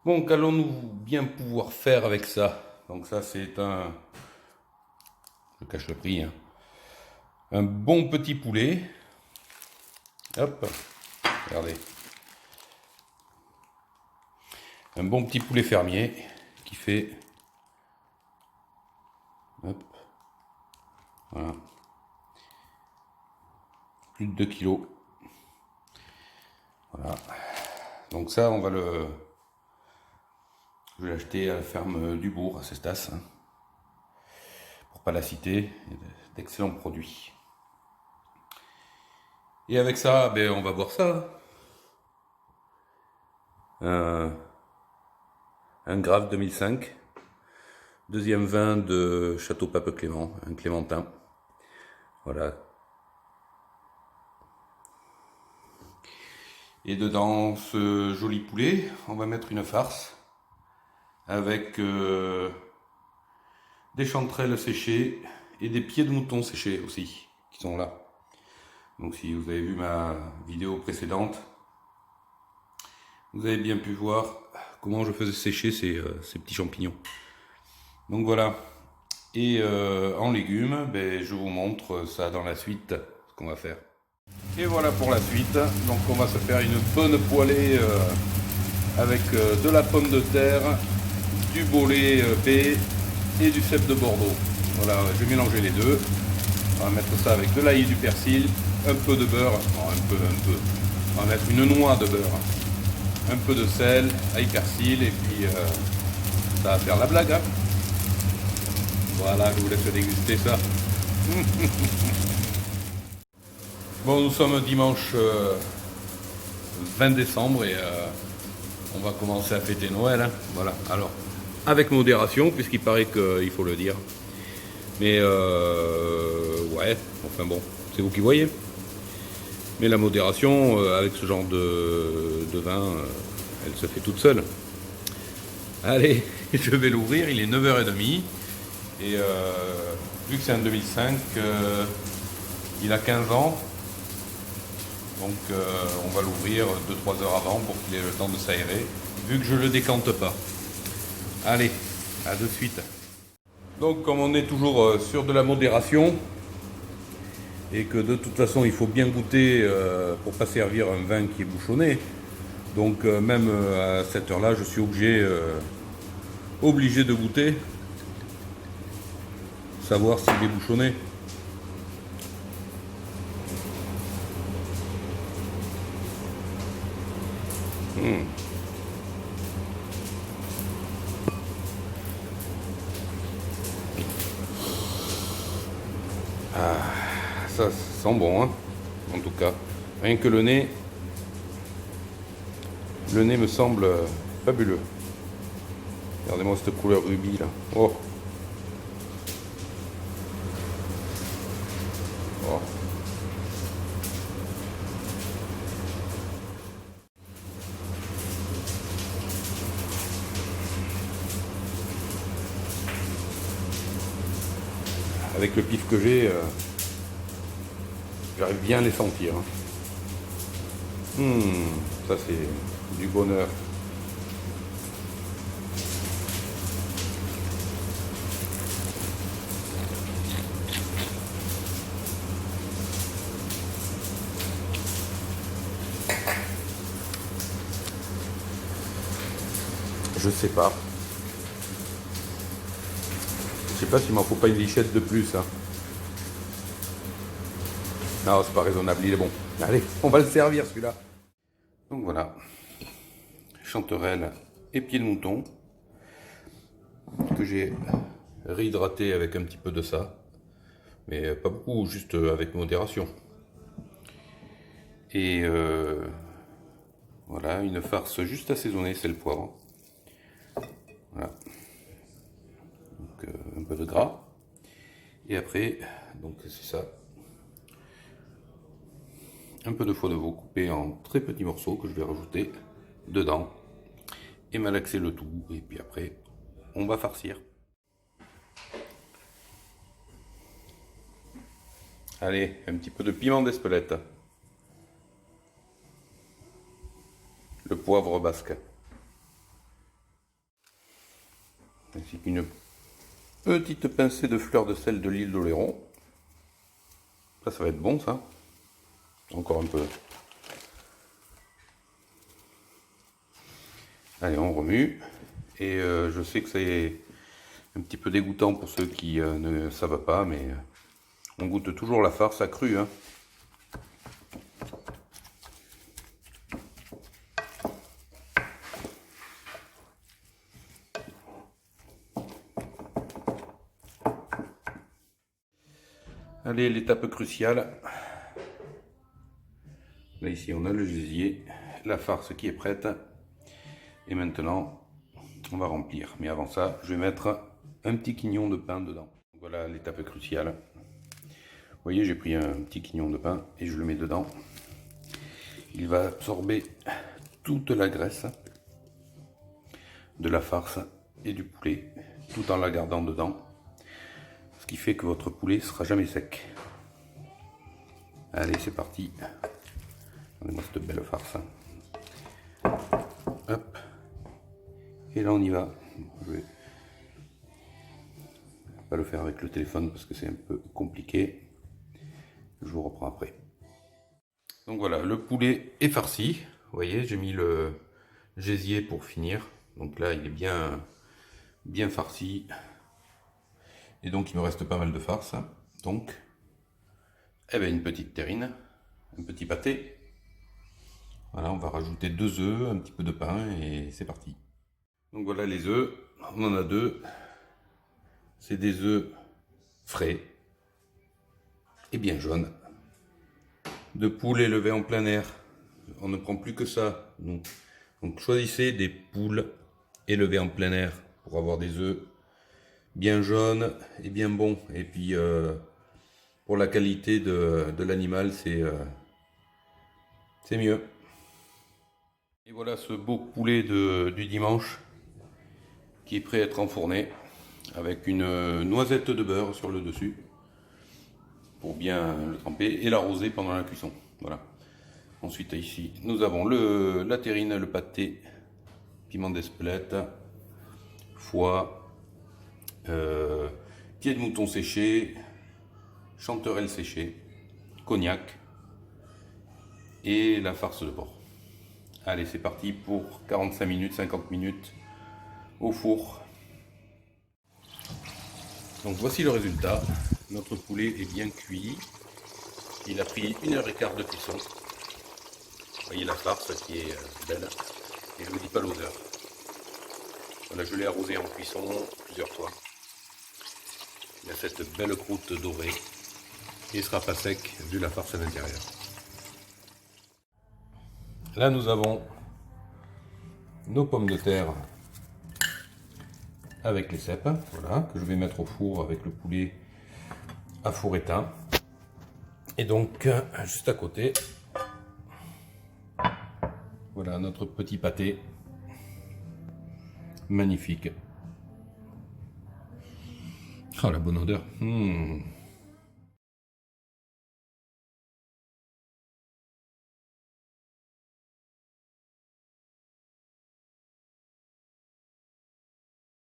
Bon, qu'allons-nous bien pouvoir faire avec ça? Donc ça, c'est un... Je cache le prix, hein. Un bon petit poulet. Hop, regardez. Un bon petit poulet fermier qui fait... Hop, voilà. Plus de 2 kilos. Voilà. Donc ça, je vais l'acheter à la ferme du Bourg, à Cestas, hein, pour pas la citer. D'excellents produits. Et avec ça, ben, on va boire ça. Un Grave 2005. Deuxième vin de Château Pape Clément, un Clémentin. Voilà. Et dedans ce joli poulet, on va mettre une farce avec des chanterelles séchées et des pieds de mouton séchés aussi, qui sont là. Donc si vous avez vu ma vidéo précédente, vous avez bien pu voir comment je faisais sécher ces petits champignons. Donc voilà. Et en légumes, ben, je vous montre ça dans la suite, ce qu'on va faire. Et voilà pour la suite. Donc on va se faire une bonne poêlée avec de la pomme de terre, du bolet B et du cèpe de Bordeaux. Voilà, je vais mélanger les deux. On va mettre ça avec de l'ail et du persil, un peu de beurre, non, un peu. On va mettre une noix de beurre, un peu de sel, ail, persil, et puis ça va faire la blague, hein. Voilà, je vous laisse déguster ça. Bon, nous sommes dimanche 20 décembre et on va commencer à fêter Noël, hein. Voilà, alors, avec modération, puisqu'il paraît qu'il faut le dire. Mais ouais, enfin bon, c'est vous qui voyez. Mais la modération, avec ce genre de vin, elle se fait toute seule. Allez, je vais l'ouvrir, il est 9h30. Et vu que c'est un 2005, il a 15 ans. Donc on va l'ouvrir 2-3 heures avant pour qu'il ait le temps de s'aérer, vu que je ne le décante pas. Allez, à de suite. Donc comme on est toujours sur de la modération, et que de toute façon il faut bien goûter pour pas servir un vin qui est bouchonné, donc même à cette heure-là, je suis obligé de goûter, savoir s'il est bouchonné. Ça sent bon, hein, en tout cas. Rien que le nez me semble fabuleux. Regardez-moi cette couleur rubis là. Oh. Oh. Avec le pif que j'ai, j'arrive bien à les sentir, hein. Ça c'est du bonheur. Je sais pas. Je sais pas s'il m'en faut pas une lichette de plus, hein. Non, c'est pas raisonnable, il est bon. Allez, on va le servir celui-là. Donc voilà. Chanterelle et pied de mouton que j'ai réhydraté avec un petit peu de ça, mais pas beaucoup, juste avec modération. Et voilà, une farce juste assaisonnée, c'est le poivre. Voilà. Donc un peu de gras. Et après, donc c'est ça. Un peu de foie de veau coupé en très petits morceaux que je vais rajouter dedans et malaxer le tout. Et puis après, on va farcir. Allez, un petit peu de piment d'Espelette. Le poivre basque. ainsi qu'une petite pincée de fleurs de sel de l'île d'Oléron. Ça va être bon, ça. Encore un peu. Allez, on remue. Et je sais que c'est un petit peu dégoûtant pour ceux qui ne savent pas, mais on goûte toujours la farce à cru, hein. Allez, l'étape cruciale. Là, ici, on a le gésier, la farce qui est prête. Et maintenant, on va remplir. Mais avant ça, je vais mettre un petit quignon de pain dedans. Voilà l'étape cruciale. Vous voyez, j'ai pris un petit quignon de pain et je le mets dedans. Il va absorber toute la graisse de la farce et du poulet, tout en la gardant dedans. Ce qui fait que votre poulet ne sera jamais sec. Allez, c'est parti. Regardez-moi cette belle farce. Hop. Et là, on y va. Je vais pas le faire avec le téléphone parce que c'est un peu compliqué. Je vous reprends après. Donc voilà, le poulet est farci. Vous voyez, j'ai mis le gésier pour finir. Donc là, il est bien farci. Et donc, il me reste pas mal de farce. Donc, eh ben, une petite terrine, un petit pâté. Voilà, on va rajouter 2 œufs, un petit peu de pain et c'est parti. Donc voilà les œufs, on en a 2. C'est des œufs frais et bien jaunes. De poules élevées en plein air. On ne prend plus que ça. Donc choisissez des poules élevées en plein air pour avoir des œufs bien jaunes et bien bons. Et puis pour la qualité de l'animal, c'est mieux. Et voilà ce beau poulet du dimanche qui est prêt à être enfourné avec une noisette de beurre sur le dessus pour bien le tremper et l'arroser pendant la cuisson. Voilà. Ensuite ici nous avons la terrine, le pâté, piment d'Espelette, foie, pied de mouton séché, chanterelle séchée, cognac et la farce de porc. Allez, c'est parti pour 45 minutes, 50 minutes au four. Donc voici le résultat. Notre poulet est bien cuit. Il a pris 1h15 de cuisson. Vous voyez la farce qui est belle. Et je ne vous dis pas l'odeur. Voilà, je l'ai arrosé en cuisson plusieurs fois. Il a cette belle croûte dorée. Et il ne sera pas sec vu la farce à l'intérieur. Là, nous avons nos pommes de terre avec les cèpes, voilà, que je vais mettre au four avec le poulet à four éteint. Et donc, juste à côté, voilà notre petit pâté magnifique. Oh, la bonne odeur.